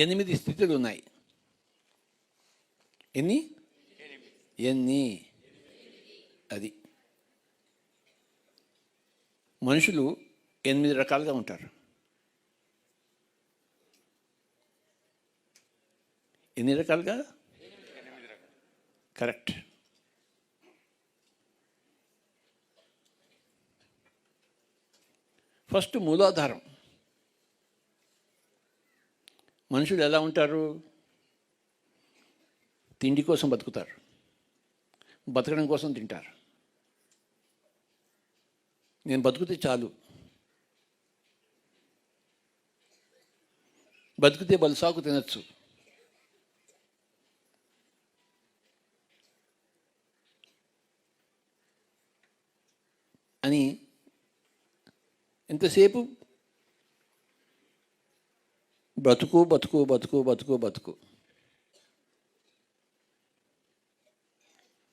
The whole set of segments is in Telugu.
8 స్థితులు ఉన్నాయి. ఎన్ని? అది మనుషులు 8 రకాలుగా ఉంటారు. ఎన్ని రకాలుగా? కరెక్ట్. ఫస్ట్ మూలాధారం. మనుషులు ఎలా ఉంటారు? తిండి కోసం బతుకుతారు, బతకడం కోసం తింటారు. నేను బతుకుతే చాలు, బతికితే బలుసాకు తినచ్చు అని ఎంతసేపు బతుకు బతుకు బతుకు బతుకు బతుకు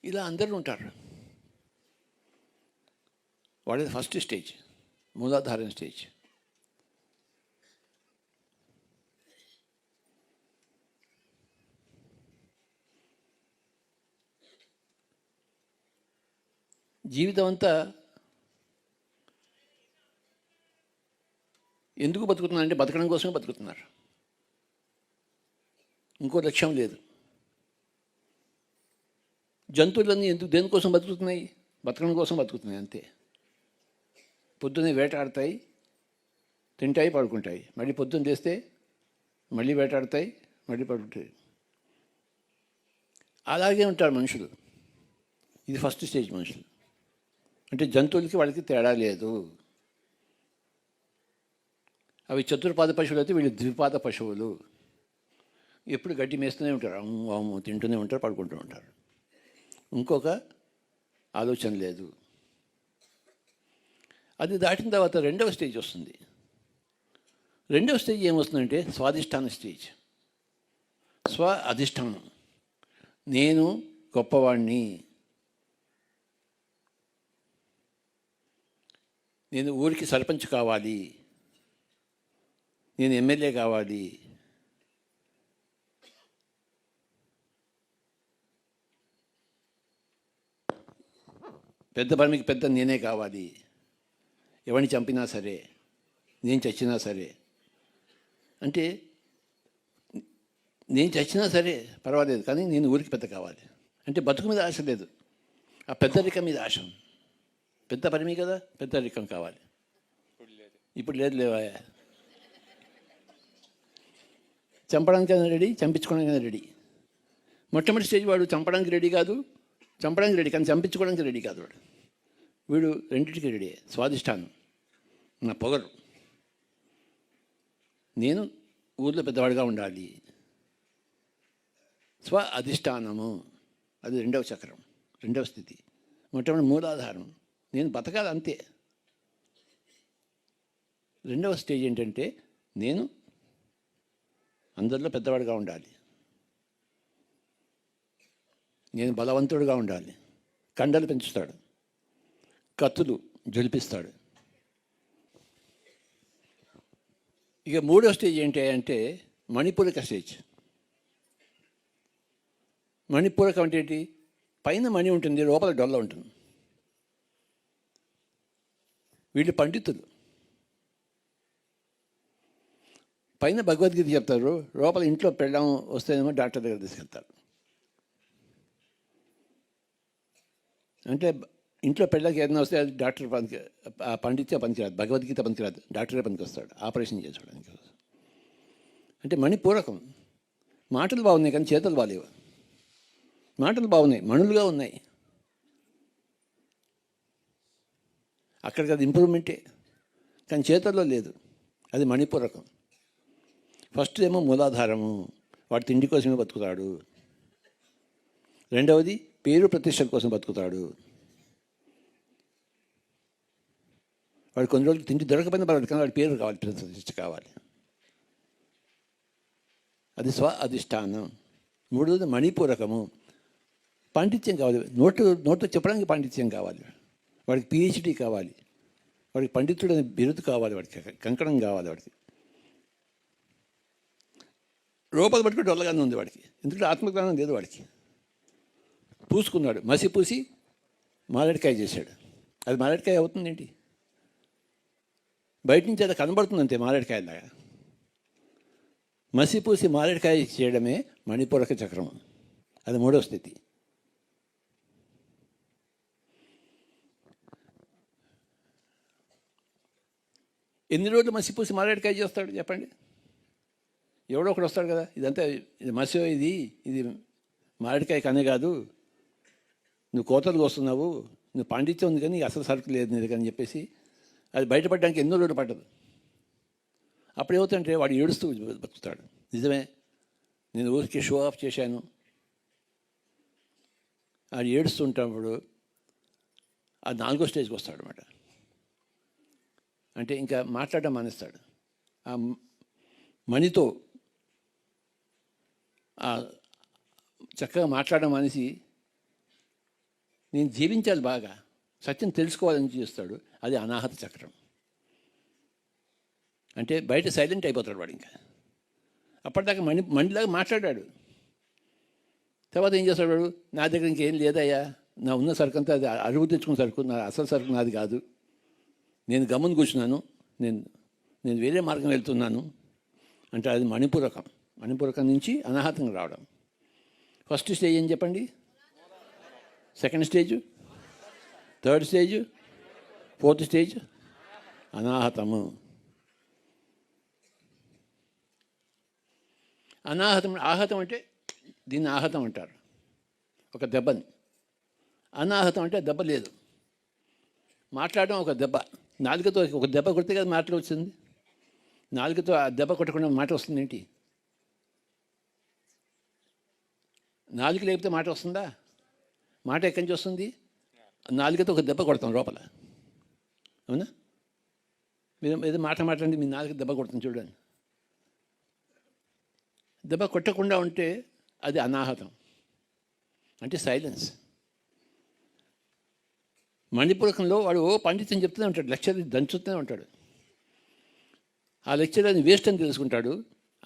ఇలా అందరూ ఉంటారు. వాడేది ఫస్ట్ స్టేజ్, మూలాధారం స్టేజ్. జీవితం అంతా ఎందుకు బతుకుతున్నారంటే బతకడం కోసమే బతుకుతున్నారు. ఇంకో లక్ష్యం లేదు. జంతువులన్నీ దేనికోసం బతుకుతున్నాయి? బతకడం కోసం బతుకుతున్నాయి అంతే. పొద్దున్నే వేటాడతాయి, తింటాయి, పడుకుంటాయి. మళ్ళీ పొద్దున్న చేస్తే మళ్ళీ వేటాడతాయి, మళ్ళీ పడుకుంటాయి. అలాగే ఉంటారు మనుషులు. ఇది ఫస్ట్ స్టేజ్ మనుషులు. అంటే జంతువులకి వాళ్ళకి తేడా లేదు. అవి చతుర్పాద పశువులు అయితే వీళ్ళు ద్విపాద పశువులు. ఎప్పుడు గడ్డి మేస్తూనే ఉంటారు, అమ్ము తింటూనే ఉంటారు, పడుకుంటూ ఉంటారు. ఇంకొక ఆలోచన లేదు. అది దాటిన తర్వాత రెండవ స్టేజ్ వస్తుంది. రెండవ స్టేజ్ ఏమొస్తుందంటే స్వాధిష్టాన స్టేజ్. స్వ అధిష్టానం. నేను గొప్పవాణ్ణి, నేను ఊరికి సర్పంచ్ కావాలి, నేను ఎమ్మెల్యే కావాలి, పెద్ద పనికి పెద్ద నేనే కావాలి, ఎవరిని చంపినా సరే, నేను చచ్చినా సరే. అంటే నేను చచ్చినా సరే పర్వాలేదు, కానీ నేను ఊరికి పెద్ద కావాలి. అంటే బతుకు మీద ఆశ లేదు, ఆ పెద్దరికం మీద ఆశ. పెద్ద పరిమి కదా, పెద్దరికం కావాలి. ఇప్పుడు లేదు లేవా? చంపడానికైనా రెడీ, చంపించుకోవడానికైనా రెడీ. మొట్టమొదటి స్టేజ్ వాడు చంపడానికి రెడీ కాదు, చంపడానికి రెడీ కానీ చంపించుకోవడానికి రెడీ కాదు వాడు. వీడు రెండింటికి రెడీ. స్వాధిష్టానం, నా పొగరు, నేను ఊర్లో పెద్దవాడిగా ఉండాలి. స్వ అధిష్టానము, అది రెండవ చక్రం, రెండవ స్థితి. మొట్టమొదటి మూలాధారం, నేను బతకాలి అంతే. రెండవ స్టేజ్ ఏంటంటే నేను అందరిలో పెద్దవాడిగా ఉండాలి, నేను బలవంతుడిగా ఉండాలి. కండలు పెంచుతాడు, కత్తులు జొలిపిస్తాడు. ఇక మూడో స్టేజ్ ఏంటి అంటే మణిపూరక స్టేజ్. మణిపూరకం అంటే ఏంటి? పైన మణి ఉంటుంది, లోపల డొల్ల ఉంటుంది. వీళ్ళు పండితులు. పైన భగవద్గీత చెప్తారు, లోపల ఇంట్లో పెళ్ళాం వస్తేనేమో డాక్టర్ దగ్గర తీసుకెళ్తారు. అంటే ఇంట్లో పెళ్ళకి ఏదైనా వస్తే అది డాక్టర్ పనికి, ఆ పండితే పనికిరాదు, భగవద్గీత పనికిరాదు, డాక్టరే పనికి వస్తాడు ఆపరేషన్ చేసుకోవడానికి. అంటే మణిపూరకం. మాటలు బాగున్నాయి కానీ చేతులు బాగాలేవు. మాటలు బాగున్నాయి, మణులుగా ఉన్నాయి. అక్కడికి అది ఇంప్రూవ్మెంటే, కానీ చేతుల్లో లేదు. అది మణిపూరకం. ఫస్ట్ ఏమో మూలాధారము, వాడు తిండి కోసమే బతుకుతాడు. రెండవది పేరు ప్రతిష్టల కోసం బతుకుతాడు. వాడు కొన్ని రోజులు తిండి దొరకపోయినా పర్వాలేదు, కానీ వాడి పేరు కావాలి, ప్రతిష్ట కావాలి. అది స్వ అధిష్టానం. మూడవది మణిపూరకము, పాండిత్యం కావాలి. నోటు చెప్పడానికి పాండిత్యం కావాలి. వాడికి పిహెచ్డి కావాలి, వాడికి పండితుడు అనే బిరుదు కావాలి, వాడికి కంకణం కావాలి. వాడికి రూపాయలు పట్టుకుంటే డొల్లగానే ఉంది వాడికి, ఎందుకంటే ఆత్మజ్ఞానం లేదు వాడికి. పూసుకున్నాడు, మసి పూసి మారేడుకాయ చేశాడు. అది మారేడుకాయ అవుతుంది ఏంటి? బయట నుంచి అది కనబడుతుంది అంతే మారేడుకాయలాగా. మసి పూసి మారేడుకాయ చేయడమే మణిపూరక చక్రం. అది 3వ స్థితి. ఎన్ని రోజులు మసిపూసి మారేడుకాయ చేస్తాడు చెప్పండి? ఎవడో ఒకడు వస్తాడు కదా, ఇదంతా ఇది మసి, ఇది మారేడుకాయ కనే కాదు, నువ్వు కోతలు వస్తున్నావు, నువ్వు పాండిత్యం ఉంది కానీ అసలు సరుకు లేదు నీది అని చెప్పేసి అది బయటపడడానికి ఎన్నో రోజులు పట్టదు. అప్పుడు ఏమవుతుందంటే వాడు ఏడుస్తూ బతుకుతాడు. నిజమే, నేను ఊరికి షో ఆఫ్ చేశాను. అది ఏడుస్తుంటప్పుడు ఆ 4వ స్టేజ్కి వస్తాడు అనమాట. అంటే ఇంకా మాట్లాడడం మానేస్తాడు. ఆ మణితో చక్కగా మాట్లాడడం మానేసి నేను జీవించాలి, బాగా సత్యం తెలుసుకోవాలని చేస్తాడు. అది అనాహత చక్రం. అంటే బయట సైలెంట్ అయిపోతాడు వాడు. ఇంకా అప్పటిదాకా మణిలాగా మాట్లాడాడు. తర్వాత ఏం చేస్తాడు వాడు? నా దగ్గర ఇంకేం లేదయ్యా, నా ఉన్న సరుకు అంతా అది అరువు తెచ్చుకున్న సరుకు, నా అసలు సరుకు నాది కాదు, నేను గమ్మున కూర్చున్నాను, నేను వేరే మార్గం వెళ్తున్నాను అంటే అది మణిపూరకం. మణిపూరకం నుంచి అనాహతంగా రావడం. ఫస్ట్ స్టేజ్ ఏం చెప్పండి? Second stage, third stage, fourth stage అనాహతము. అనాహతం, ఆహతం అంటే దీన్ని ఆహతం అంటారు, ఒక దెబ్బని. అనాహతం అంటే దెబ్బ లేదు, మాట్లాడడం ఒక దెబ్బ. నాలుకతో ఒక దెబ్బ కొడితే కదా మాటలు వచ్చింది. నాలుకతో ఆ దెబ్బ కొట్టకుండా మాట వస్తుంది ఏంటి? నాలుక లేకపోతే మాట వస్తుందా? మాట ఎక్కడి నుంచి వస్తుంది? నాలుకతో ఒక దెబ్బ కొడతాం లోపల, అవునా? మీరు ఏదో మాట మాట్లాడండి, మీ నాలుక దెబ్బ కొడుతుంది చూడండి. దెబ్బ కొట్టకుండా ఉంటే అది అనాహతం, అంటే సైలెన్స్. మణిపూరకంలో వాడు పండితం చెప్తూనే ఉంటాడు, లెక్చర్ దంచుతూనే ఉంటాడు. ఆ లెక్చర్ అని వేస్ట్ అని తెలుసుకుంటాడు,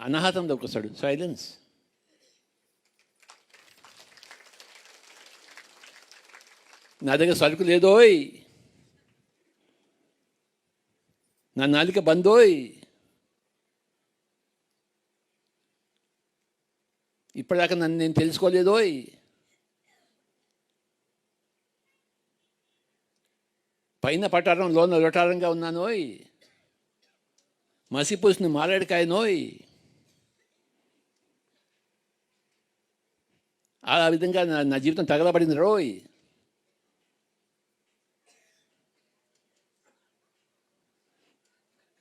అనాహతంలోకి వస్తాడు, సైలెన్స్. నా దగ్గర సరుకు లేదోయ్, నా నాలిక బందోయ్, ఇప్పటిదాకా నన్ను నేను తెలుసుకోలేదోయ్, పైన పటారం లోన లొటారంగా ఉన్నానోయ్, మసిపూసిన మారేడుకాయనోయ్. ఆ విధంగా నా జీవితం తగలబడింది రోయ్.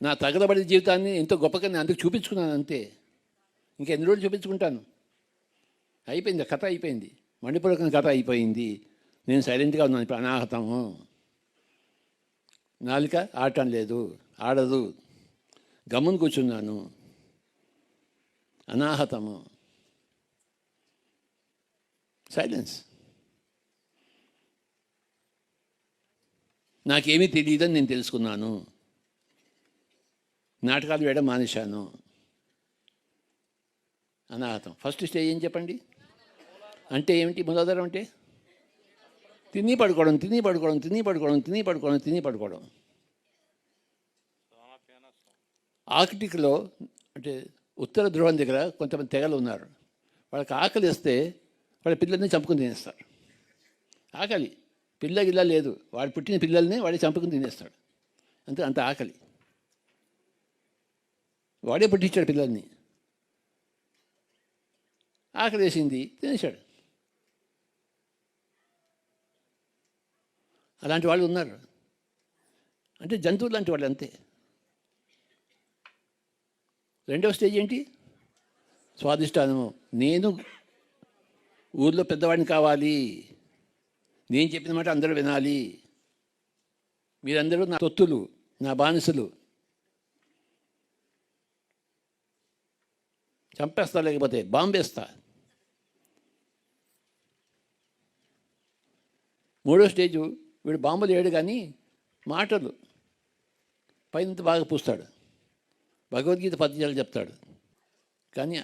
నా తగలబడిన జీవితాన్ని ఎంతో గొప్పగా నేను అందుకు చూపించుకున్నాను అంతే. ఇంకెన్ని రోజులు చూపించుకుంటాను? అయిపోయింది, కథ అయిపోయింది, మణిపూరకం కథ అయిపోయింది. నేను సైలెంట్గా ఉన్నాను, ఇప్పుడు అనాహతము. నాలిక ఆడటం లేదు, ఆడదు, గమ్మున కూర్చున్నాను, అనాహతము, సైలెన్స్. నాకేమీ తెలియదని నేను తెలుసుకున్నాను, నాటకాలు వేయడం మానేశాను, అనాహతం. ఫస్ట్ స్టేజ్ ఏం చెప్పండి? అంటే ఏమిటి? మూలాధారం అంటే తిని పడుకోవడం, తిని పడుకోవడం, తిని పడుకోవడం, తిని పడుకోవడం, తిని పడుకోవడం. ఆర్కిటిక్లో అంటే ఉత్తర ధ్రువం దగ్గర కొంతమంది తెగలు ఉన్నారు. వాళ్ళకి ఆకలి వేస్తే వాళ్ళ పిల్లల్ని చంపుకుని తినేస్తారు. ఆకలి, పిల్ల గిల్ల లేదు, వాడు పుట్టిన పిల్లల్ని వాడే చంపుకుని తినేస్తాడు. అంత ఆకలి, వాడే పుట్టించాడు పిల్లల్ని. ఆకలి వేసింది, తినేశాడు. అలాంటి వాళ్ళు ఉన్నారు. అంటే జంతువులు లాంటి వాళ్ళు అంతే. రెండవ స్టేజ్ ఏంటి? స్వాధిష్టానము. నేను ఊర్లో పెద్దవాడిని కావాలి, నేను చెప్పిన మాట అందరూ వినాలి, మీరందరూ నా తొత్తులు, నా బానిసలు, చంపేస్తా, లేకపోతే బాంబేస్తా. మూడో స్టేజు, వీడు బాంబులు వేయడు కానీ మాటలు పైనంత బాగా పూస్తాడు, భగవద్గీత పద్యాలు చెప్తాడు, కానీ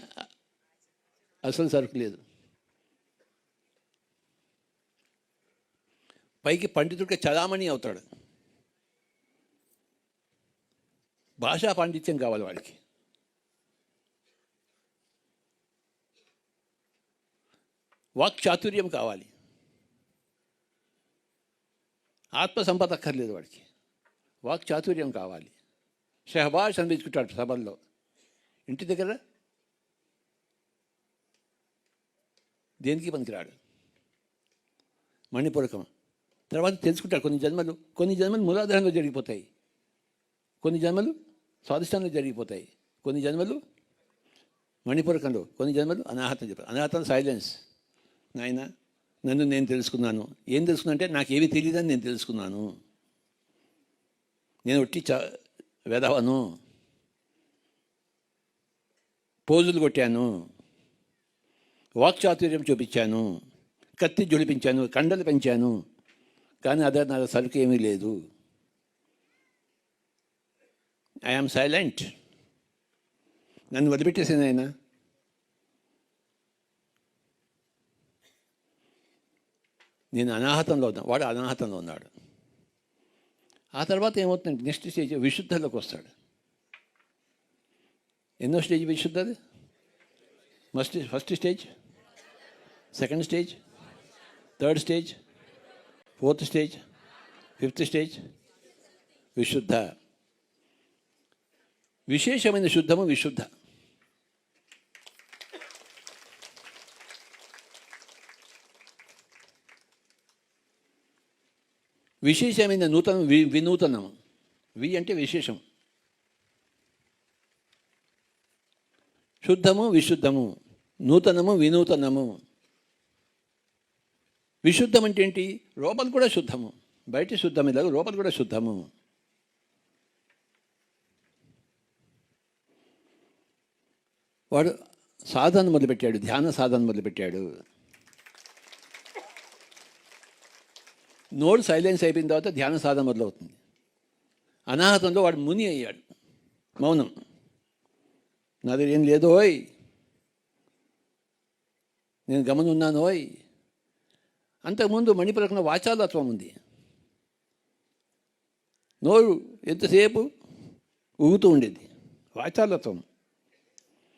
అసలు సరుకు లేదు. పైకి పండితుడికి చలామణి అవుతాడు. భాషా పాండిత్యం కావాలి వాడికి. వాక్ చాతుర్యం కావాలి. ఆత్మ సంపద అక్కర్లేదు వాడికి, వాక్ చాతుర్యం కావాలి. షహబాష్ అనిపించుకుంటాడు సభల్లో. ఇంటి దగ్గర దేనికి పనికిరాడు. మణిపూరకం తర్వాత తెలుసుకుంటాడు. కొన్ని జన్మలు మూలాధారంలో జరిగిపోతాయి, కొన్ని జన్మలు స్వాదిష్టానంలో జరిగిపోతాయి, కొన్ని జన్మలు మణిపూరకంలో, కొన్ని జన్మలు అనాహతం చెప్పారు. అనాహతం సైలెన్స్. నాయన నన్ను నేను తెలుసుకున్నాను. ఏం తెలుసుకున్నా అంటే నాకేమీ తెలియదని నేను తెలుసుకున్నాను. నేను ఒట్టి వెధవను, పోజులు కొట్టాను, వాక్చాతుర్యం చూపించాను, కత్తి జొలిపించాను, కండలు పెంచాను, కానీ అదే నా సరుకు ఏమీ లేదు. I am silent. నన్ను వదిలిపెట్టేసింది ఆయన. నేను అనాహతంలో ఉన్నా, వాడు అనాహతంలో ఉన్నాడు. ఆ తర్వాత ఏమవుతుందంటే నెక్స్ట్ స్టేజ్ విశుద్ధలోకి వస్తాడు. ఎన్నో స్టేజ్ విశుద్ధది? First stage, second stage, third stage, fourth stage, fifth stage విశుద్ధ. విశేషమైన శుద్ధము విశుద్ధ. విశేషమైన నూతనం వినూతనము. అంటే విశేషం. శుద్ధము విశుద్ధము, నూతనము వినూతనము. విశుద్ధం అంటే ఏంటి? లోపల కూడా శుద్ధము, బయట శుద్ధమే లేదు, లోపల కూడా శుద్ధము. వాడు సాధన మొదలుపెట్టాడు, ధ్యాన సాధన మొదలుపెట్టాడు. నోడు సైలెన్స్ అయిపోయిన తర్వాత ధ్యాన సాధన మొదలవుతుంది. అనాహతంలో వాడు ముని అయ్యాడు. మౌనం, నా దగ్గర ఏం లేదోయ్, నేను గమనున్నానోయ్. అంతకుముందు మణిపూరకంలో వాచాలత్వం ఉంది. నోరు ఎంతసేపు ఊగుతూ ఉండేది, వాచాలత్వం.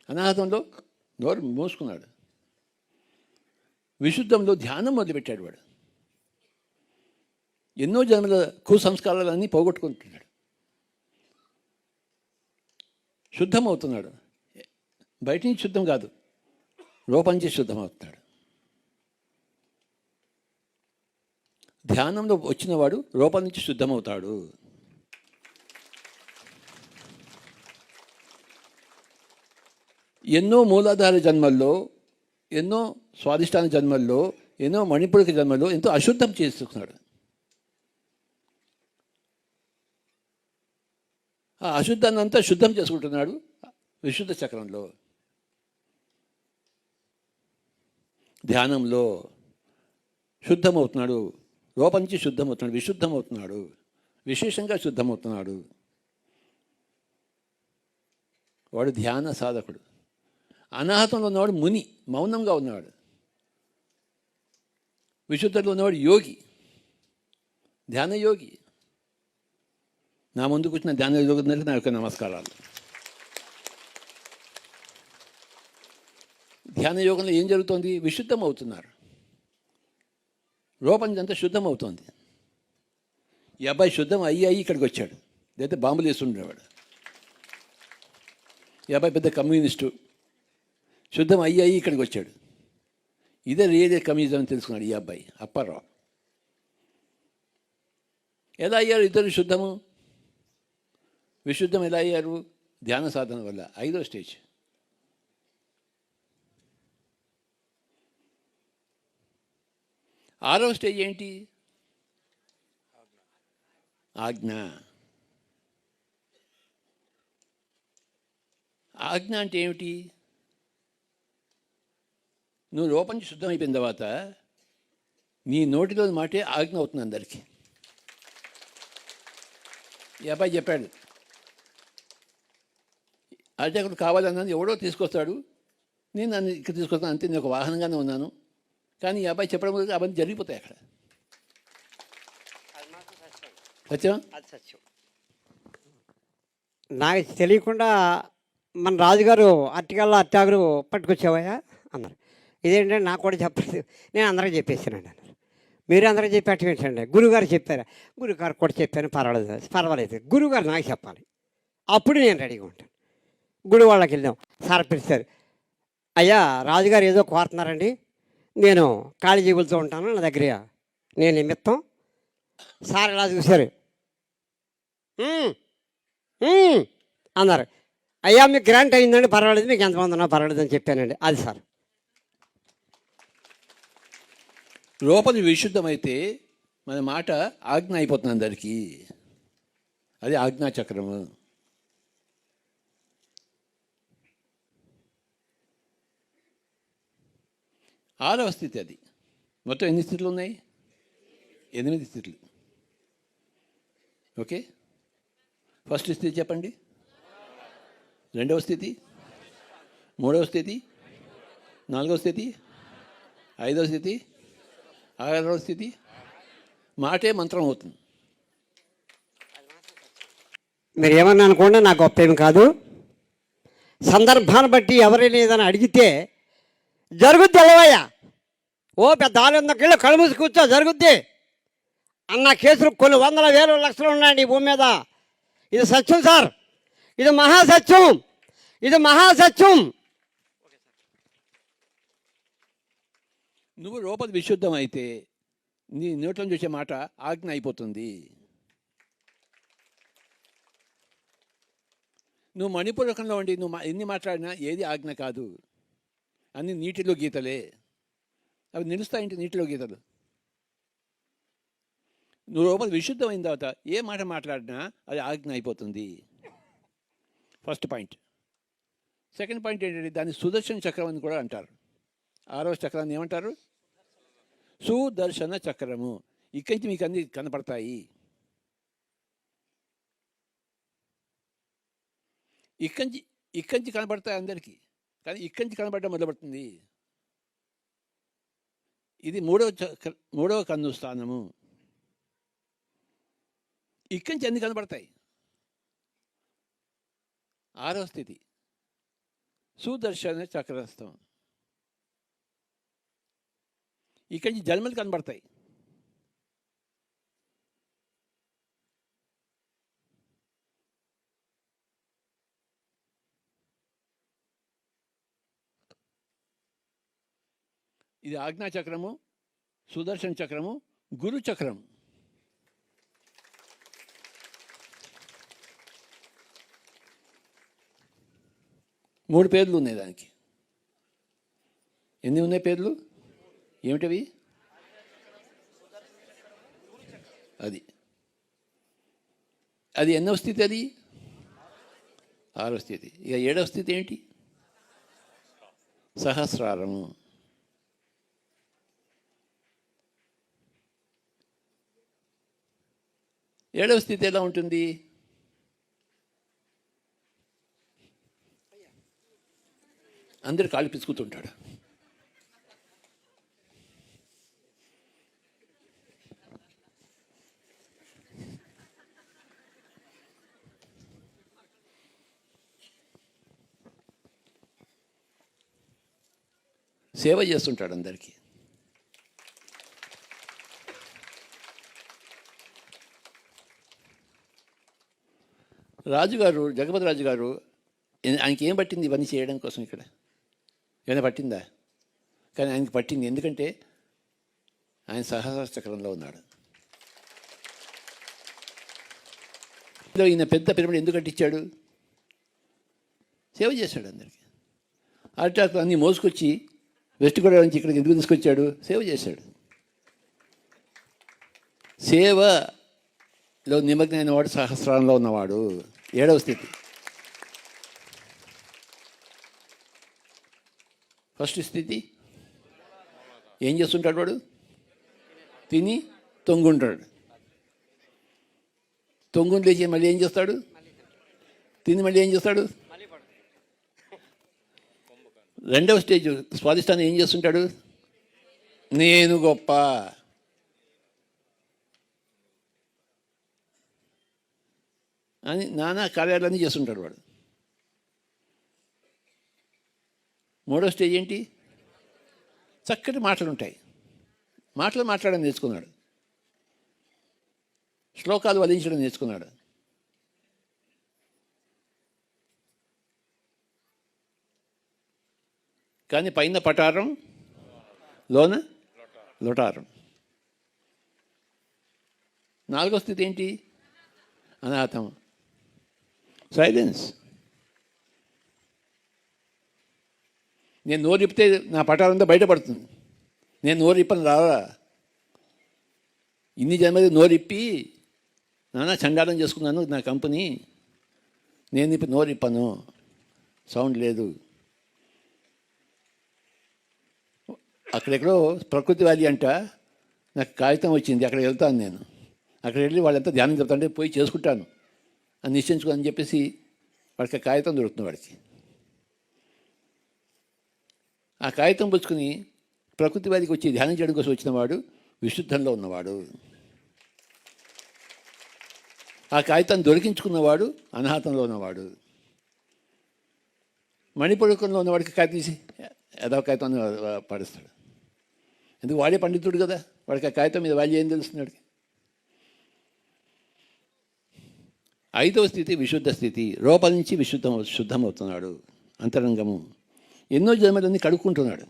అనాహతంలో నోరు మూసుకున్నాడు. విశుద్ధంలో ధ్యానం మొదలుపెట్టాడు వాడు. ఎన్నో జన్మల కుసంస్కారాలన్నీ పోగొట్టుకుంటున్నాడు, శుద్ధమవుతున్నాడు. బయట నుంచి శుద్ధం కాదు, లోపల నుంచి శుద్ధమవుతున్నాడు. ధ్యానంలో వచ్చినవాడు లోపల నుంచి శుద్ధమవుతాడు. ఎన్నో మూలాధార జన్మల్లో, ఎన్నో స్వాదిష్టాన జన్మల్లో, ఎన్నో మణిపూరక జన్మల్లో ఎంతో అశుద్ధం చేసుకున్నాడు. ఆ అశుద్ధాన్ని అంతా శుద్ధం చేసుకుంటున్నాడు విశుద్ధ చక్రంలో. ధ్యానంలో శుద్ధమవుతున్నాడు, లోపల నుంచి శుద్ధమవుతున్నాడు, విశుద్ధమవుతున్నాడు, విశేషంగా శుద్ధమవుతున్నాడు. వాడు ధ్యాన సాధకుడు. అనాహతంలో ఉన్నవాడు ముని, మౌనంగా ఉన్నవాడు. విశుద్ధంలో ఉన్నవాడు యోగి, ధ్యాన యోగి. నా ముందుకు వచ్చిన ధ్యాన యోగులందరికీ నా యొక్క నమస్కారాలు. ధ్యాన యోగంలో ఏం జరుగుతోంది? విశుద్ధం అవుతున్నారు, లోపల అంతా శుద్ధం అవుతోంది. ఈ అబ్బాయి శుద్ధం అయ్యి ఇక్కడికి వచ్చాడు, లేకపోతే బాంబులు వేస్తుండేవాడు. ఈ అబ్బాయి పెద్ద కమ్యూనిస్టు, శుద్ధం అయ్యి ఇక్కడికి వచ్చాడు. ఇదే రియల్ కమ్యూనిజం అని తెలుసుకున్నాడు ఈ అబ్బాయి అప్పారావు. ఎలా అయ్యారు ఇద్దరు శుద్ధము విశుద్ధం? ఎలా అయ్యారు? ధ్యాన సాధన వల్ల. 5వ స్టేజ్. ఆరవ స్టేజ్ ఏంటి? ఆజ్ఞ. ఆజ్ఞ అంటే ఏమిటి? నువ్వు లోపల నుంచి శుద్ధం అయిపోయిన తర్వాత నీ నోటిలో మాటే ఆజ్ఞ అవుతుంది అందరికీ. ఈ అబ్బాయి చెప్పాడు, అర్చకుడు కావాలన్నది ఎవడో తీసుకొస్తాడు, నేను నన్ను ఇక్కడ తీసుకొస్తాను అంతే, నేను ఒక వాహనంగానే ఉన్నాను. కానీ ఈ అబ్బాయి చెప్పడం వల్ల అవన్నీ జరిగిపోతాయి అక్కడ. సత్యం, అది సత్యం. నాకు తెలియకుండా మన రాజుగారు అరటికల్లా అట్టాగురు పట్టుకొచ్చావయ్యా అన్నారు. ఇదేంటంటే నాకు కూడా చెప్పలేదు, నేను అందరికీ చెప్పేసానండి అన్నారు. మీరు అందరికీ చెప్పేట ఏంటండి, గురువుగారు చెప్పారా? గురువుగారు కూడా చెప్పాను, పర్వాలేదు, గురువుగారు నాకు చెప్పాలి, అప్పుడు నేను రెడీగా ఉంటాను. గుడి వాళ్ళకి వెళ్ళాం, సార్ పిలిచారు, అయ్యా రాజుగారు ఏదో కోరుతున్నారండి, నేను ఖాళీ జీబులతో ఉంటాను, నా దగ్గర నేను నిమిత్తం. సార్ ఇలా చూశారు, అన్నారు. అయ్యా మీకు గ్రాంట్ అయిందండి, పర్వాలేదు, మీకు ఎంతమంది ఉన్నా పర్వాలేదు అని చెప్పానండి. అది సార్. లోపలి విశుద్ధమైతే మన మాట ఆజ్ఞ అయిపోతుంది అందరికీ. అది ఆజ్ఞా చక్రము. ఆరవ స్థితి అది. మొత్తం ఎన్ని స్థితులు ఉన్నాయి? 8 స్థితులు. ఓకే, ఫస్ట్ స్థితి చెప్పండి. రెండవ స్థితి, మూడవ స్థితి, నాలుగవ స్థితి, ఐదవ స్థితి, ఆరవ స్థితి. మాటే మంత్రం అవుతుంది. మీరు ఏమన్నా అనుకోండి, నాకు గొప్ప ఏమి కాదు. సందర్భాన్ని బట్టి ఎవరైనా ఏదైనా అడిగితే జరుగుద్ది ఎలవయ్యా, ఓ పెద్ద 600 కిలో కళ్ళు మూసి కూర్చో జరుగుద్ది అన్న కేసులు కొన్ని వందల వేల లక్షలు ఉన్నాయండి ఈ భూమి మీద. ఇది సత్యం సార్, ఇది మహాసత్యం, ఇది మహాసత్యం. నువ్వు లోపల విశుద్ధం అయితే నీ నోట్లో చూసే మాట ఆజ్ఞ అయిపోతుంది. నువ్వు మణిపూరకంలో ఉండి నువ్వు ఎన్ని మాట్లాడినా ఏది ఆజ్ఞ కాదు, అన్ని నీటిలో గీతలే. అవి నిలుస్తాయంటే నీటిలో గీతలు. నువ్వు లోపల విశుద్ధమైన తర్వాత ఏ మాట మాట్లాడినా అది ఆజ్ఞ అయిపోతుంది. First point. సెకండ్ పాయింట్ ఏంటంటే దాన్ని సుదర్శన చక్రం అని కూడా అంటారు. 6వ చక్రాన్ని ఏమంటారు? సుదర్శన చక్రము. ఇక్కడి నుంచి మీకు అన్ని కనపడతాయి. ఇక్కడి నుంచి కనపడతాయి అందరికీ, కానీ ఇక్కడి నుంచి కనపడడం మొదలుపడుతుంది. ఇది మూడవ కన్ను స్థానము. ఇక్కడి నుంచి అన్ని కనపడతాయి. 6వ స్థితి సుదర్శన చక్రస్థం. ఇక్కడి నుంచి జన్మలు కనబడతాయి. ఇది ఆజ్ఞా చక్రము, సుదర్శన చక్రము, గురు చక్రం. మూడు పేర్లు ఉన్నాయి దానికి. ఎన్ని ఉన్నాయి పేర్లు? ఏమిటవి? అది ఎన్నవ స్థితి? అది 6వ స్థితి. ఇక 7వ స్థితి ఏంటి? సహస్రారము. ఏడవ స్థితి ఎలా ఉంటుంది? అందరు కాళ్ళు పిసుకుతుంటాడు. సేవ చేస్తుంటాడు అందరికీ. రాజుగారు, జగపతి రాజు గారు, ఆయనకి ఏం పట్టింది ఇవన్నీ చేయడం కోసం? ఇక్కడ ఏమైనా పట్టిందా? కానీ ఆయనకి పట్టింది. ఎందుకంటే ఆయన సహస్ర చక్రంలో ఉన్నాడు. ఈయన పెద్ద పిరమిడ్ ఎందుకు కట్టించాడు? సేవ చేశాడు అందరికీ. అరిటాకులు అన్నీ మోసుకొచ్చి వెస్ట్ గోదావరి నుంచి ఇక్కడికి ఎందుకు తీసుకొచ్చాడు? సేవ చేశాడు. సేవలో నిమగ్నమైన వాడు సహస్రారంలో ఉన్నవాడు. 7వ స్థితి. ఫస్ట్ స్థితి ఏం చేస్తుంటాడు వాడు? తిని తొంగుంటాడు. తొంగుని లేచి మళ్ళీ ఏం చేస్తాడు? తిని మళ్ళీ ఏం చేస్తాడు? రెండవ స్టేజ్ స్వాధిష్టానం ఏం చేస్తుంటాడు? నేను గొప్ప, అని నానా కార్యాలన్నీ చేస్తుంటాడు వాడు. మూడో స్టేజ్ ఏంటి? చక్కటి మాటలు ఉంటాయి, మాటలు మాట్లాడడం నేర్చుకున్నాడు, శ్లోకాలు వలించడం నేర్చుకున్నాడు. కానీ పైన పటారం, లోన లొటారం. నాలుగో స్థితి ఏంటి? అనాథం, సైలెన్స్. నేను నోరిప్పితే నా పటారంతా బయటపడుతుంది. నేను నోరిప్పని రావా? ఇన్ని జన్మది నోరిప్పి నానా చండాలం చేసుకున్నాను నా కంపెనీ. నేను ఇప్పుడు నోరిప్పను, సౌండ్ లేదు. అక్కడెక్కడో ప్రకృతి వ్యాలీ అంట, నాకు కాగితం వచ్చింది, అక్కడికి వెళ్తాను నేను. అక్కడ వెళ్ళి వాళ్ళంతా ధ్యానం చెప్తాంటే పోయి చేసుకుంటాను అని నిశ్చయించుకోని చెప్పేసి వాడికి కాగితం దొరుకుతుంది. వాడికి ఆ కాగితం పుచ్చుకుని ప్రకృతి వ్యాధికి వచ్చి ధ్యానం చేయడం కోసం వచ్చిన వాడు విశుద్ధంలో ఉన్నవాడు. ఆ కాగితం దొరికించుకున్నవాడు అనాహతంలో ఉన్నవాడు. మణిపురకంలో ఉన్నవాడికి కాగితం తీసి ఏదో కాగితం పడిస్తాడు. ఎందుకు? వాడే పండితుడు కదా, వాడికి ఆ కాగితం మీద వాల్యూ ఏం తెలుస్తున్నాడు. ఐదవ స్థితి విశుద్ధ స్థితి. రూపం నుంచి శుద్ధమవుతున్నాడు. అంతరంగము ఎన్నో జన్మలన్నీ కడుక్కుంటున్నాడు.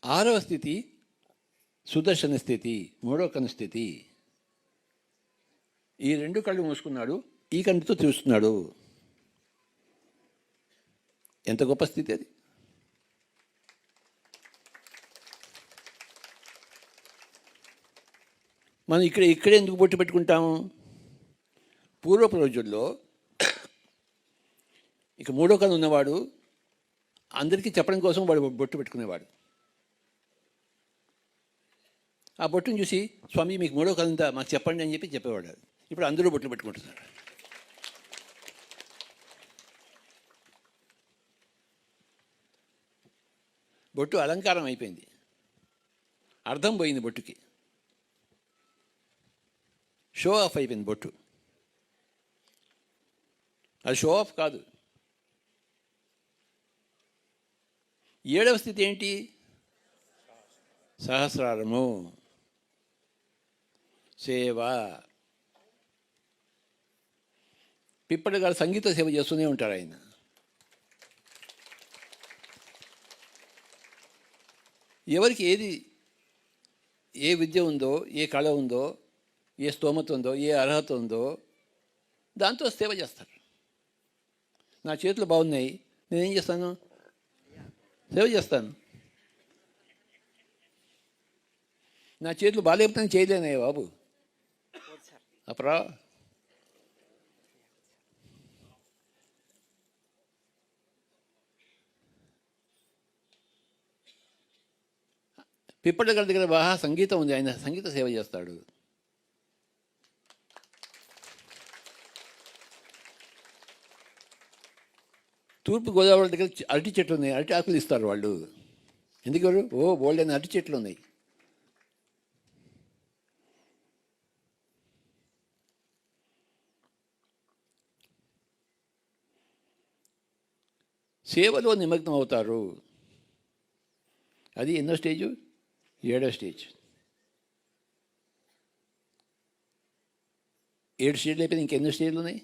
ఆరవ స్థితి సుదర్శన స్థితి, మూడవ కన్ను స్థితి. ఈ రెండు కళ్ళు మూసుకున్నాడు, ఈ కంటితో చూస్తున్నాడు. ఎంత గొప్ప స్థితి అది! మనం ఇక్కడే ఎందుకు బొట్టు పెట్టుకుంటాము? పూర్వపు రోజుల్లో ఇక మూడో కన్ను ఉన్నవాడు అందరికీ చెప్పడం కోసం వాడు బొట్టు పెట్టుకునేవాడు. ఆ బొట్టును చూసి, స్వామి మీకు మూడో కన్ను మాకు చెప్పండి అని చెప్పి చెప్పేవాడు. ఇప్పుడు అందరూ బొట్లు పెట్టుకుంటున్నారు. బొట్టు అలంకారం అయిపోయింది, అర్థం పోయింది బొట్టుకి, షో ఆఫ్ అయిపోయింది బొట్టు. అది షో ఆఫ్ కాదు. ఏడవ స్థితి ఏంటి? సహస్రారము, సేవ. పిప్పటి గారు సంగీత సేవ చేస్తూనే ఉంటారు ఆయన. ఎవరికి ఏ విద్య ఉందో, ఏ కళ ఉందో, ఏ స్తోమత ఉందో, ఏ అర్హత ఉందో దాంతో సేవ చేస్తారు. నా చేతులు బాగున్నాయి, నేనేం చేస్తాను? సేవ చేస్తాను. నా చేతులు బాగాలేకపోతే చేయలేనయ్యా బాబు, అప్రా. పిప్పటి గారి దగ్గర బాగా సంగీతం ఉంది, ఆయన సంగీత సేవ చేస్తాడు. తూర్పు గోదావరి దగ్గర అరటి చెట్లు ఉన్నాయి, అరటి ఆకులు ఇస్తారు వాళ్ళు. ఎందుకు? బోల్డ్ అని అరటి చెట్లు ఉన్నాయి. సేవలో నిమగ్నం అవుతారు. అది ఎన్నో స్టేజు? ఏడో స్టేజ్. 7 స్టేజ్లు అయిపోయింది, ఇంకెన్నో స్టేజ్లు ఉన్నాయి?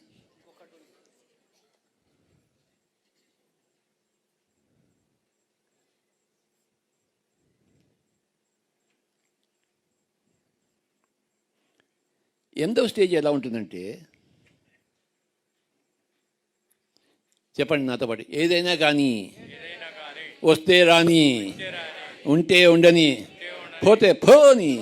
ఎంతో స్టేజ్ ఎలా ఉంటుందంటే, చెప్పండి నాతో పాటు, ఏదైనా కానీ వస్తే రాని, ఉంటే ఉండని, పోతే పోని.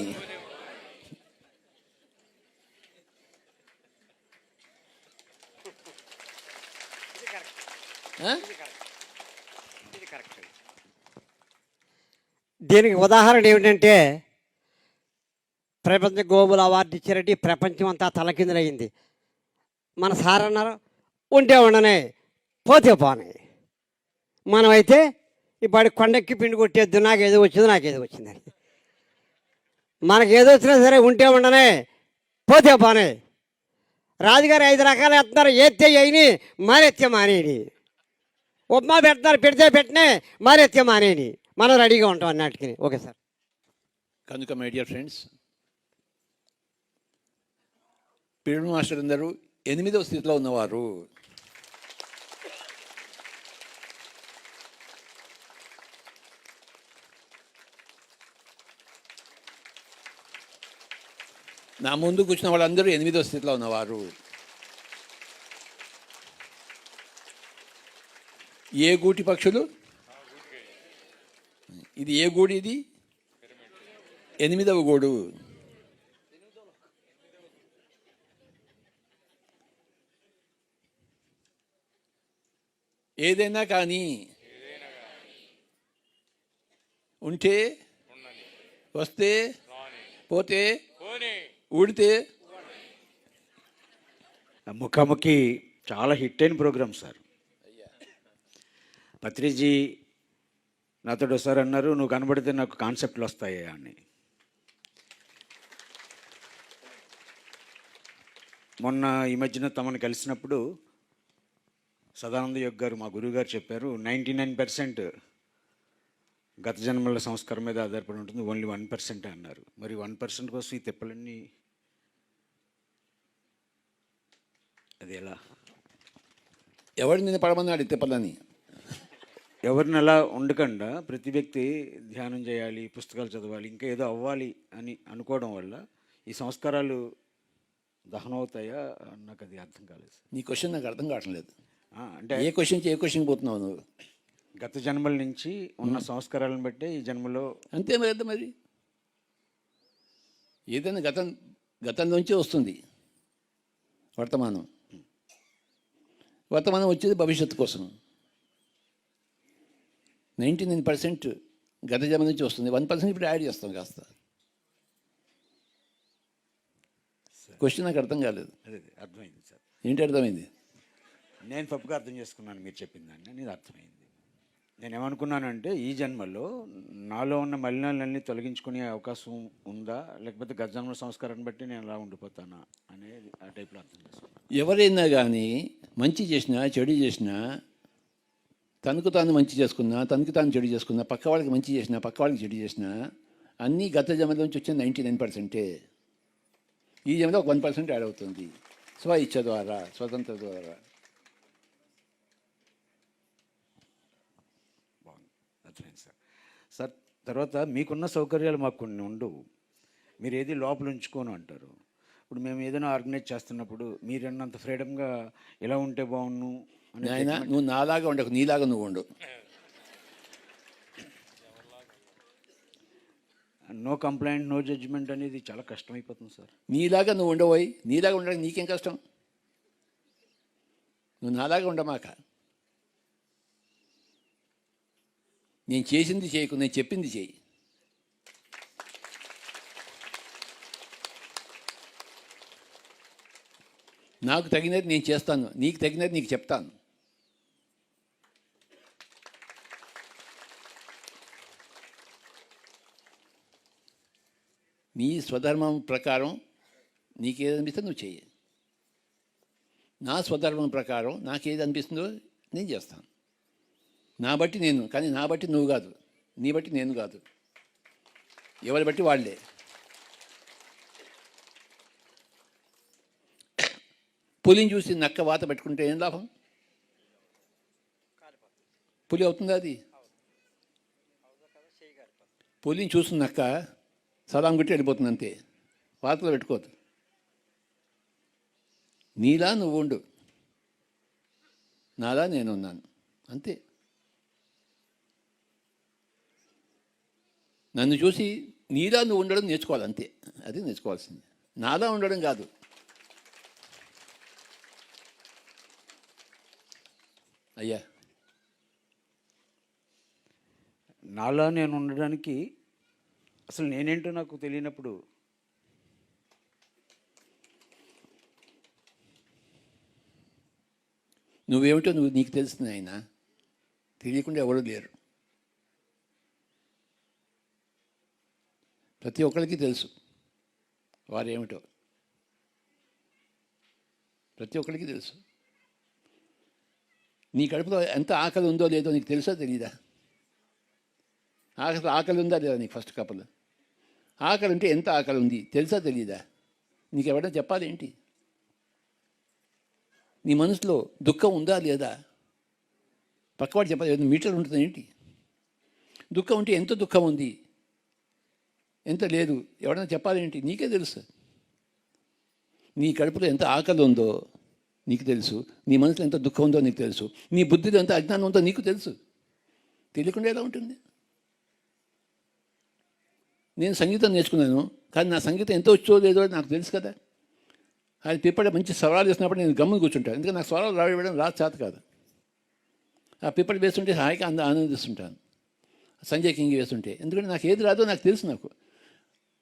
దీనికి ఉదాహరణ ఏమిటంటే, ప్రపంచ గోబుల్ అవార్డు ఇచ్చారంటే ప్రపంచం అంతా తలకిందులయ్యింది. మన సార్ అన్నారు ఉంటే ఉండనే పోతే పోనే. మనమైతే ఇప్పుడు కొండెక్కి పిండి కొట్టేద్దు, నాకేదో వచ్చింది నాకేదో వచ్చిందని. మనకేదో వచ్చినా సరే ఉంటే ఉండనే పోతే పోనే. రాజుగారు 5 రకాలు వేస్తున్నారు, ఏత్తే వేయని మానేత్తే మానేని. ఉప్మా పెడతారు, పెడితే పెట్టినే మానేత్తే మానేని. మనం రెడీగా ఉంటాం అన్నట్టుకి. Okay sir. కనుక my dear friends, pyramid master అందరూ 8వ స్థితిలో ఉన్నవారు. నా ముందు కూర్చున్న వాళ్ళందరూ 8వ స్థితిలో ఉన్నవారు. ఏ గూటి పక్షులు? ఇది ఏ గూడు? ఇది 8వ గూడు. ఏదైనా కానీ ఉంటే వస్తే పోతే ఊడితే. ముఖాముఖి చాలా హిట్ అయిన ప్రోగ్రామ్ సార్. పత్రిజీ నాతో ఒకసారి అన్నారు, నువ్వు కనబడితే నాకు కాన్సెప్ట్లు వస్తాయి అని. మొన్న ఈ మధ్యన తమను కలిసినప్పుడు సదానంద యోగ్ గారు, మా గురువు గారు చెప్పారు, 99% గత జన్మల సంస్కారం మీద ఆధారపడి ఉంటుంది, ఓన్లీ 1% అన్నారు. మరి 1% కోసం ఈ తిప్పలన్నీ అది ఎలా? ఎవరు నిన్ను పడమన్నాడు తిప్పలని? ఎవరిని అలా ఉండకుండా ప్రతి వ్యక్తి ధ్యానం చేయాలి, పుస్తకాలు చదవాలి, ఇంకా ఏదో అవ్వాలి అని అనుకోవడం వల్ల ఈ సంస్కారాలు దహనం అవుతాయా? నాకు అది అర్థం కాలేదు. నీ క్వశ్చన్ నాకు అర్థం కావట్లేదు. అంటే ఏ క్వశ్చన్ పోతున్నావు నువ్వు? గత జన్మల నుంచి ఉన్న సంస్కారాలను బట్టే ఈ జన్మలో అంతే కదా. మరి ఏదైనా గతం నుంచే వస్తుంది. వర్తమానం వచ్చేది భవిష్యత్తు కోసం. 99% గత జన్మ నుంచి వస్తుంది, 1% ఇప్పుడు యాడ్ చేస్తాం కాస్త. క్వశ్చన్ నాకు అర్థం కాలేదు. అదే అర్థమైంది సార్. ఏంటి అర్థమైంది? నేను తప్పుగా అర్థం చేసుకున్నాను మీరు చెప్పిన దాన్ని. నేను అర్థమైంది. నేను ఏమనుకున్నానంటే ఈ జన్మలో నాలో ఉన్న మలినాలన్నీ తొలగించుకునే అవకాశం ఉందా, లేకపోతే గత జన్మ సంస్కారాన్ని బట్టి నేను అలా ఉండిపోతానా అనేది ఆ టైప్లో అర్థం చేసుకున్నాను. ఎవరైనా కానీ మంచి చేసినా చెడు చేసినా, తనకు తాను మంచి చేసుకున్నా తనకు తాను చెడు చేసుకున్నా, పక్క వాళ్ళకి మంచి చేసినా పక్క వాళ్ళకి చెడు చేసినా, అన్నీ గత జన్మల నుంచి వచ్చిన 99%. ఈ జన్మలో ఒక 1% యాడ్ అవుతుంది, స్వ ఇచ్ఛ ద్వారా, స్వతంత్ర ద్వారా. అర్థమైంది సార్. సార్ తర్వాత మీకున్న సౌకర్యాలు మాకు కొన్ని ఉండవు, మీరు ఏది లోపల ఉంచుకోను అంటారు. ఇప్పుడు మేము ఏదైనా ఆర్గనైజ్ చేస్తున్నప్పుడు మీరు అన్నంత ఫ్రీడమ్గా ఎలా ఉంటే బాగుండు అని. ఆయన నువ్వు నాలాగా ఉండకు, నీలాగా నువ్వు ఉండు. నో కంప్లైంట్ నో జడ్జిమెంట్ అనేది చాలా కష్టమైపోతుంది సార్. నీలాగా నువ్వు ఉండబోయి, నీలాగా ఉండడానికి నీకేం కష్టం? నువ్వు నాలాగా ఉండమాక. నేను చేసింది చేయకు, నేను చెప్పింది చేయి. నాకు తగినది నేను చేస్తాను, నీకు తగినది నీకు చెప్తాను. నీ స్వధర్మం ప్రకారం నీకేది అనిపిస్తుందో నువ్వు చెయ్యి. నా స్వధర్మం ప్రకారం నాకేది అనిపిస్తుందో నేను చేస్తాను. నా బట్టి నేను, కానీ నా బట్టి నువ్వు కాదు, నీ బట్టి నేను కాదు, ఎవరి బట్టి వాళ్ళే. పులిని చూసి నక్క వాత పెట్టుకుంటే ఏం లాభం? పులి అవుతుందా అది? పులిని చూసిన నక్క సలాం కొట్టి వెళ్ళిపోతుంది అంతే, వాతలో పెట్టుకోదు. నీలా నువ్వు ఉండు, నాలా నేను ఉన్నాను అంతే. నన్ను చూసి నీలా నువ్వు ఉండడం నేర్చుకోవాలి అంతే, అది నేర్చుకోవాల్సింది, నాలా ఉండడం కాదు. అయ్యా నాలా నేను ఉండడానికి అసలు నేనేంటో నాకు తెలియనప్పుడు నువ్వేమిటో నీకు తెలుస్తుంది ఆయన, తెలియకుండా ఎవరు లేరు. ప్రతి ఒక్కరికి తెలుసు వారేమిటో, ప్రతి ఒక్కరికి తెలుసు. నీ కడుపులో ఎంత ఆకలి ఉందో లేదో నీకు తెలుసో తెలీదా? ఆకలి ఉందా లేదా నీకు? ఫస్ట్ కపుల్ ఆకలి ఉంటే ఎంత ఆకలి ఉంది తెలుసా తెలీదా? నీకు ఎవరైనా చెప్పాలి ఏంటి? నీ మనసులో దుఃఖం ఉందా లేదా? పక్కవాడు చెప్పాలి, ఏదైనా మీటర్ ఉంటుంది ఏంటి? దుఃఖం ఉంటే ఎంత దుఃఖం ఉంది, ఎంత లేదు ఎవరైనా చెప్పాలేంటి? నీకే తెలుసు. నీ కడుపులో ఎంత ఆకలి ఉందో నీకు తెలుసు, నీ మనసులో ఎంత దుఃఖం ఉందో నీకు తెలుసు, నీ బుద్ధిలో ఎంత అజ్ఞానం ఉందో నీకు తెలుసు. తెలియకుండా ఎలా ఉంటుంది? నేను సంగీతం నేర్చుకున్నాను, కానీ నా సంగీతం ఎంత వచ్చో లేదో నాకు తెలుసు కదా. అది పిప్పటి మంచి స్వరాలు వేసినప్పుడు నేను గమ్మున కూర్చుంటాను, ఎందుకంటే నాకు స్వరాలు రావడం చేత కాదు. ఆ పిప్పటి వేస్తుంటే హాయిగా ఆనందిస్తుంటాను. సంజయ్ కింగ్ వేస్తుంటే, ఎందుకంటే నాకు ఏది రాదో నాకు తెలుసు. నాకు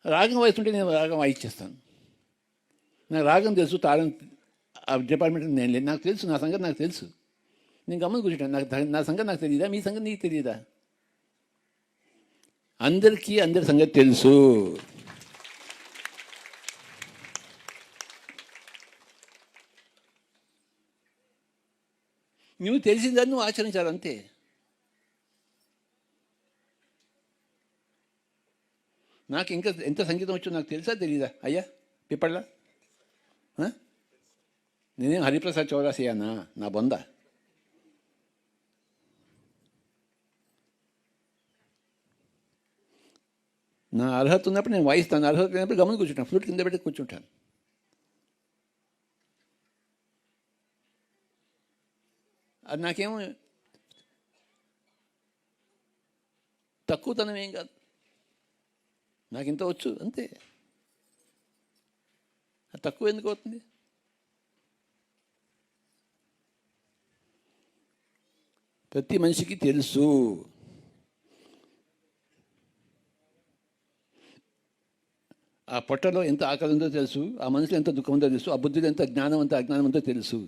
రాగం వేస్తుంటే నేను రాగం వాయిచ్చేస్తాను. నాకు రాగం తెలుసు, తాళం ఆ డిపార్ట్మెంట్ నేను లేదు, నాకు తెలుసు. నా సంగతి నాకు తెలుసు. నేను గమని కూర్చుంటాను. నా సంగతి నాకు తెలియదా? మీ సంగతి నీకు తెలియదా? అందరికీ అందరి సంగతి తెలుసు. నువ్వు తెలిసిందని నువ్వు ఆచరించాలి అంతే. నాకు ఇంకా ఎంత సంగీతం వచ్చో నాకు తెలుసా తెలీదా అయ్యా పిప్పళ్ళ? నేనేం హరిప్రసాద్ చౌరాసియానా? నా బొంద. నా అర్హత ఉన్నప్పుడు నేను వాయిస్తాను, అర్హత లేనప్పుడు గమని కూర్చుంటాను, ఫ్లూట్ కింద పెట్టి కూర్చుంటాను. అది నాకేమో తక్కువతనం ఏం కాదు, నాకు ఇంత వచ్చు అంతే. అది తక్కువ ఎందుకు అవుతుంది? ప్రతి మనిషికి తెలుసు. ఆ పొట్టలో ఎంత ఆకలి ఉందో తెలుసు, ఆ మనసులో ఎంత దుఃఖం ఉందో తెలుసు, ఆ బుద్ధిలో ఎంత జ్ఞానం అంత అజ్ఞానం ఉందో తెలుసు,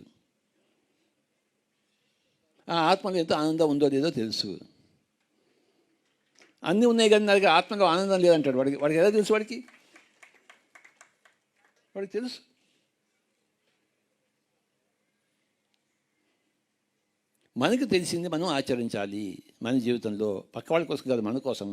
ఆ ఆత్మలో ఎంత ఆనందం ఉందో లేదో తెలుసు. అన్నీ ఉన్నాయి కానీ నాకు ఆత్మలో ఆనందం లేదంటాడు. వాడికి ఎలా తెలుసు? వాడికి తెలుసు. మనకు తెలిసింది మనం ఆచరించాలి మన జీవితంలో. పక్క వాళ్ళ కోసం కాదు, మన కోసం.